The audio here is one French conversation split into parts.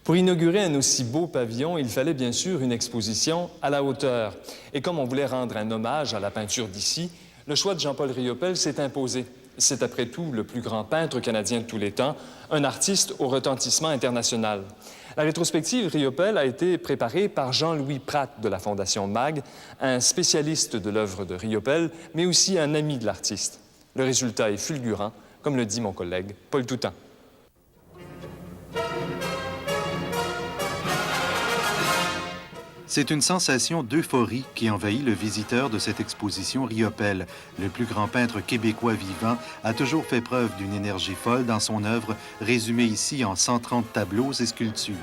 Pour inaugurer un aussi beau pavillon, il fallait bien sûr une exposition à la hauteur. Et comme on voulait rendre un hommage à la peinture d'ici, le choix de Jean-Paul Riopel s'est imposé. C'est après tout le plus grand peintre canadien de tous les temps, un artiste au retentissement international. La rétrospective Riopel a été préparée par Jean-Louis Pratt de la Fondation MAG, un spécialiste de l'œuvre de Riopel, mais aussi un ami de l'artiste. Le résultat est fulgurant, comme le dit mon collègue Paul Toutain. C'est une sensation d'euphorie qui envahit le visiteur de cette exposition Riopel. Le plus grand peintre québécois vivant a toujours fait preuve d'une énergie folle dans son œuvre, résumée ici en 130 tableaux et sculptures.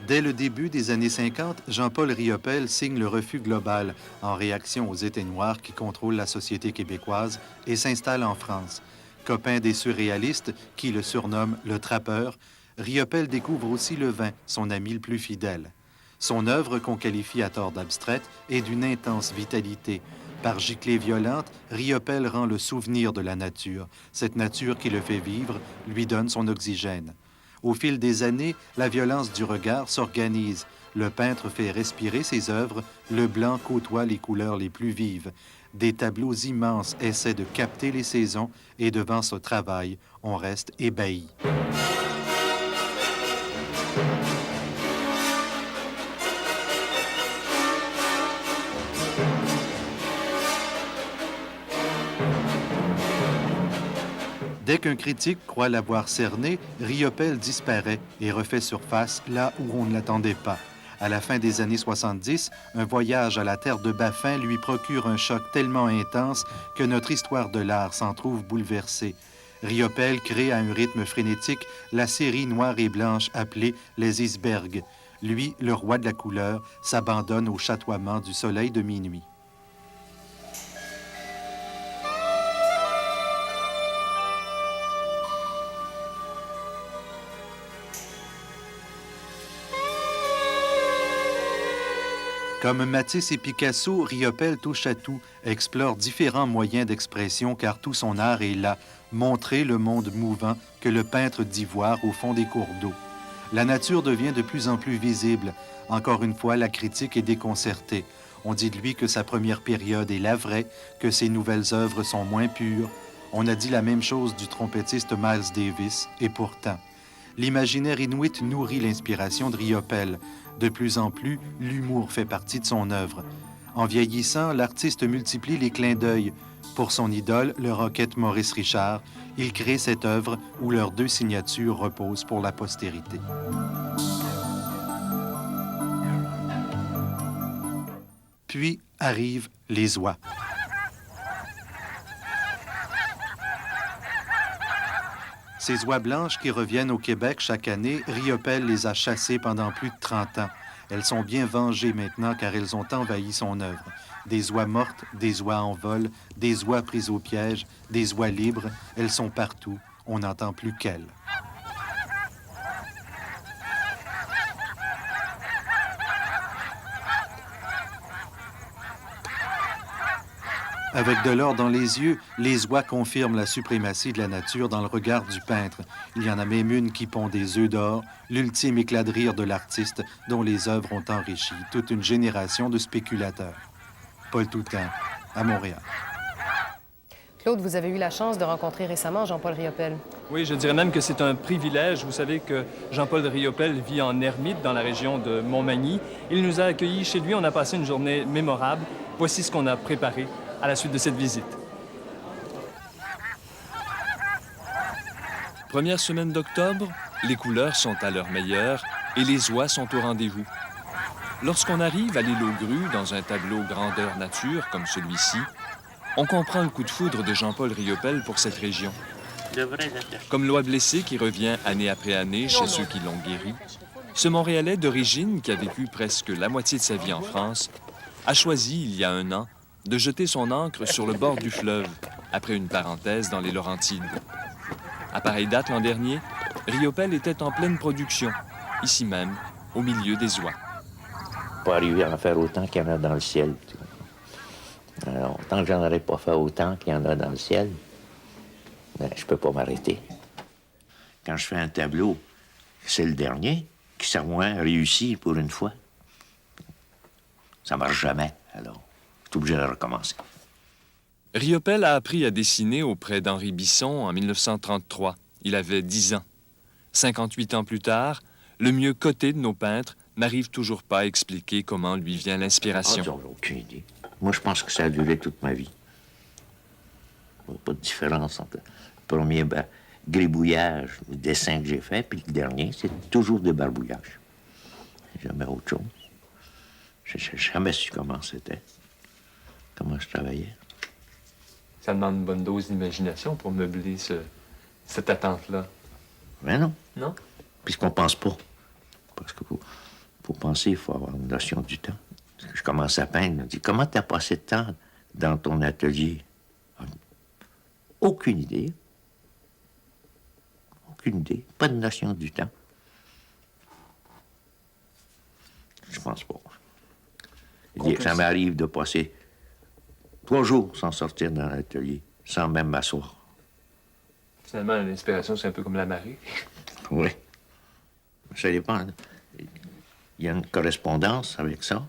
Dès le début des années 50, Jean-Paul Riopel signe le refus global en réaction aux éteignoirs qui contrôlent la société québécoise et s'installe en France. Copain des surréalistes, qui le surnomment le trappeur, Riopel découvre aussi le vin, son ami le plus fidèle. Son œuvre, qu'on qualifie à tort d'abstraite, est d'une intense vitalité. Par giclées violentes, Riopel rend le souvenir de la nature. Cette nature qui le fait vivre lui donne son oxygène. Au fil des années, la violence du regard s'organise. Le peintre fait respirer ses œuvres, le blanc côtoie les couleurs les plus vives. Des tableaux immenses essaient de capter les saisons et devant ce travail, on reste ébahi. Dès qu'un critique croit l'avoir cerné, Riopel disparaît et refait surface là où on ne l'attendait pas. À la fin des années 70, un voyage à la terre de Baffin lui procure un choc tellement intense que notre histoire de l'art s'en trouve bouleversée. Riopel crée à un rythme frénétique la série noire et blanche appelée Les Icebergs. Lui, le roi de la couleur, s'abandonne au chatoiement du soleil de minuit. Comme Matisse et Picasso, Riopel touche à tout, explore différents moyens d'expression car tout son art est là, montrer le monde mouvant que le peintre dit voir au fond des cours d'eau. La nature devient de plus en plus visible. Encore une fois, la critique est déconcertée. On dit de lui que sa première période est la vraie, que ses nouvelles œuvres sont moins pures. On a dit la même chose du trompettiste Miles Davis, et pourtant, l'imaginaire inuit nourrit l'inspiration de Riopel. De plus en plus, l'humour fait partie de son œuvre. En vieillissant, l'artiste multiplie les clins d'œil. Pour son idole, le roquette Maurice Richard, il crée cette œuvre où leurs deux signatures reposent pour la postérité. Puis arrivent les oies. Ces oies blanches qui reviennent au Québec chaque année, Riopel les a chassées pendant plus de 30 ans. Elles sont bien vengées maintenant car elles ont envahi son œuvre. Des oies mortes, des oies en vol, des oies prises au piège, des oies libres, elles sont partout. On n'entend plus qu'elles. Avec de l'or dans les yeux, les oies confirment la suprématie de la nature dans le regard du peintre. Il y en a même une qui pond des œufs d'or, l'ultime éclat de rire de l'artiste dont les œuvres ont enrichi toute une génération de spéculateurs. Paul Toutain, à Montréal. Claude, vous avez eu la chance de rencontrer récemment Jean-Paul Riopel. Oui, je dirais même que c'est un privilège. Vous savez que Jean-Paul Riopel vit en ermite dans la région de Montmagny. Il nous a accueillis chez lui. On a passé une journée mémorable. Voici ce qu'on a préparé à la suite de cette visite. Première semaine d'octobre, les couleurs sont à leur meilleur et les oies sont au rendez-vous. Lorsqu'on arrive à l'île aux grues dans un tableau grandeur nature comme celui-ci, on comprend le coup de foudre de Jean-Paul Riopel pour cette région. Comme l'oie blessée qui revient année après année chez ceux qui l'ont guéri, ce Montréalais d'origine qui a vécu presque la moitié de sa vie en France a choisi, il y a un an, de jeter son ancre sur le bord du fleuve, après une parenthèse dans les Laurentides. À pareille date l'an dernier, Riopel était en pleine production, ici même, au milieu des oies. Pas arriver à en faire autant qu'il y en a dans le ciel. Alors, tant que j'en aurais pas fait autant qu'il y en a dans le ciel, Mais je peux pas m'arrêter. Quand je fais un tableau, c'est le dernier qui, ça moins, réussit pour une fois. Ça marche jamais, alors je suis obligé de recommencer. Riopelle a appris à dessiner auprès d'Henri Bisson en 1933. Il avait 10 ans. 58 ans plus tard, le mieux coté de nos peintres n'arrive toujours pas à expliquer comment lui vient l'inspiration. J'en ai aucune idée. Moi, je pense que ça a duré toute ma vie. Il n'y a pas de différence entre le premier gribouillage, le dessin que j'ai fait, puis le dernier, c'est toujours des barbouillages. Jamais autre chose. Je n'ai jamais su comment c'était, comment je travaillais. Ça demande une bonne dose d'imagination pour meubler cette attente-là. Mais non. Non? Puisqu'on pense pas. Parce que pour penser, il faut avoir une notion du temps. Parce que je commence à peindre, on dit, comment tu as passé de temps dans ton atelier? Aucune idée. Aucune idée. Pas de notion du temps. Je pense pas. Ça m'arrive de passer 3 jours sans sortir dans l'atelier, sans même m'asseoir. Finalement, l'inspiration, c'est un peu comme la marée. Oui. Ça dépend. Il y a une correspondance avec ça.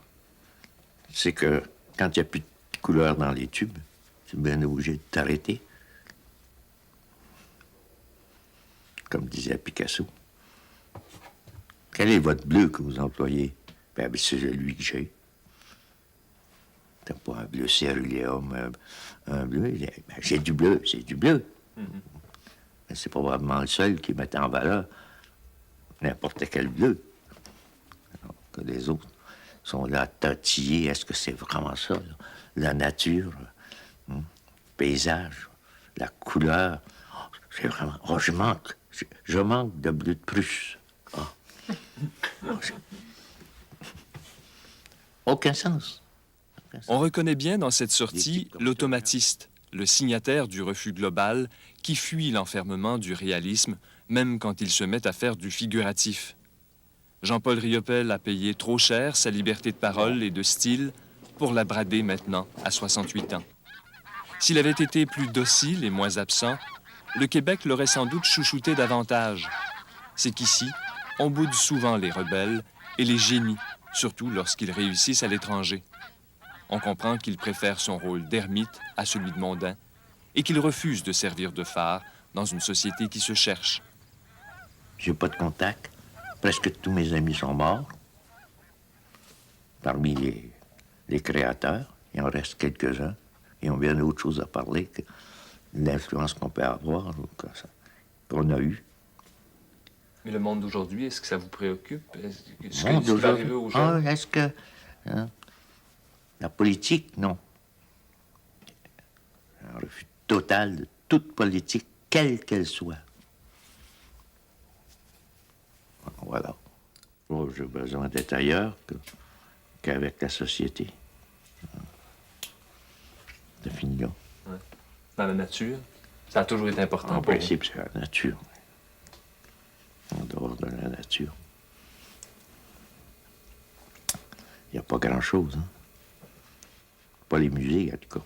C'est que quand il n'y a plus de couleur dans les tubes, tu es bien obligé de t'arrêter. Comme disait Picasso. Quel est votre bleu que vous employez? Ben, c'est celui que j'ai. T'as pas un bleu céruléum, un bleu. Ben, j'ai du bleu, c'est du bleu. Mais c'est probablement le seul qui met en valeur n'importe quel bleu. Alors que les autres sont là tatillés. Est-ce que c'est vraiment ça, là? La nature, le paysage, la couleur. Oh, c'est vraiment... Oh, je manque de bleu de Prusse. Oh. Aucun sens. On reconnaît bien dans cette sortie l'automatiste, le signataire du refus global qui fuit l'enfermement du réalisme, même quand il se met à faire du figuratif. Jean-Paul Riopelle a payé trop cher sa liberté de parole et de style pour la brader maintenant à 68 ans. S'il avait été plus docile et moins absent, le Québec l'aurait sans doute chouchouté davantage. C'est qu'ici, on boude souvent les rebelles et les génies, surtout lorsqu'ils réussissent à l'étranger. On comprend qu'il préfère son rôle d'ermite à celui de mondain et qu'il refuse de servir de phare dans une société qui se cherche. J'ai pas de contact. Presque tous mes amis sont morts. Parmi les créateurs, il en reste quelques-uns. Ils ont bien d'autres choses à parler que l'influence qu'on peut avoir, qu'on a eue. Mais le monde d'aujourd'hui, est-ce que ça vous préoccupe? Est-ce Le monde que va arriver aux jeunes? Est-ce que... Hein, la politique, non. Un refus total de toute politique, quelle qu'elle soit. Voilà. Oh, j'ai besoin d'être ailleurs qu'avec la société. C'est fini là. Ouais. Dans la nature, ça a toujours été important. En pour principe, c'est la nature. En dehors de la nature. Il n'y a pas grand-chose, hein. Pas les musées, en tout cas.